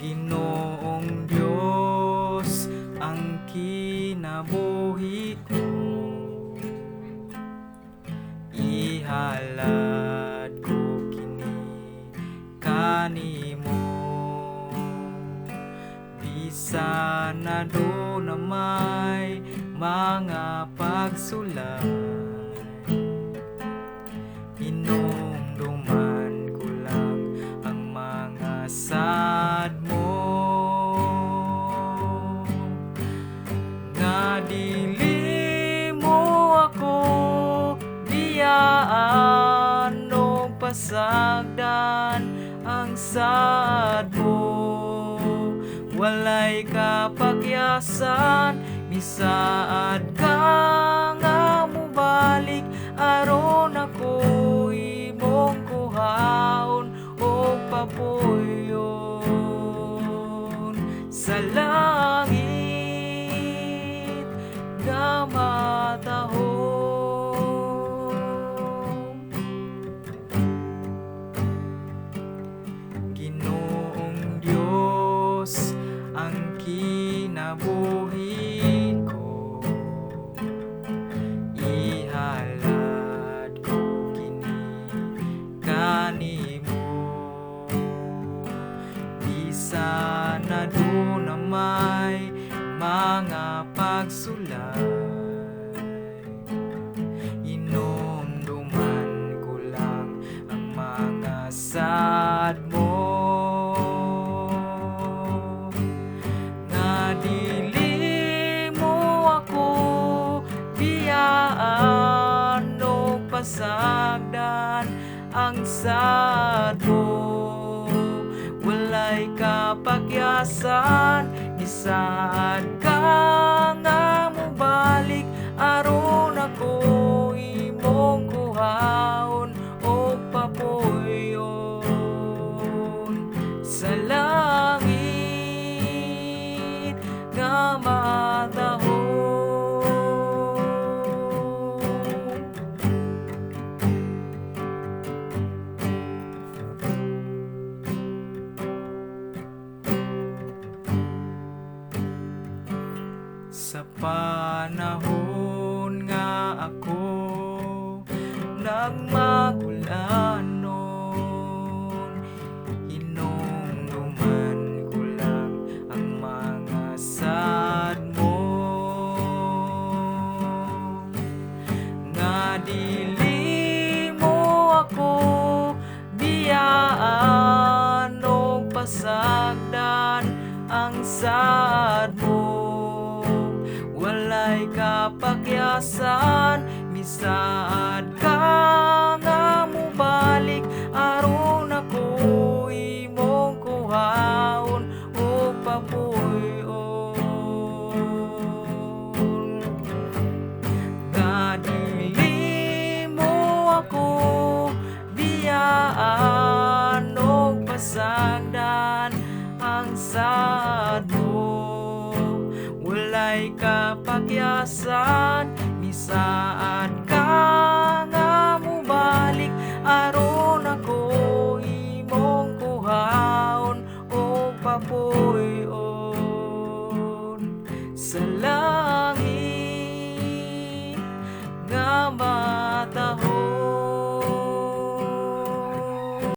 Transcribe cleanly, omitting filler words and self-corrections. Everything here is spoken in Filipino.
Ginoong Diyos ang kinabuhi ko, ihalad ko kini kanimo. Bisan na do na may mga pagsulay, hinumduman ko lang ang mga sad mo. Nga dili mo ako biyaan o pasagdan ang sad mo. Walay kapagyasan, misaad ka nga mubalik aron ako imong kuhaon o papuyon sa langit nga matahom. Ginoong Diyos ang kinabuhi ko, ihalad ko kini kanimo. Bisan na do na may mga pagsulay, hinumduman ko lang ang mga sad mo. Dili mo ako biyaan o pasagdan ang sad mo. Walay kapagyasan, isaad ka nga mubalik aron ako imong kuhaon o papuyon sa langit nga matahom. Sa panahon nga ako nagmagulanon, hinumduman ko lang ang mga sad mo. Nga dili mo ako biyaan o pasagdan ang sad mo. Walay kapagyasan, misaad ka nga mubalik aron ako imong kuhaon o papuyon. Nga dili mo ako biyaan o pasagdan ang sad mo. Walay kapagyasan, misaad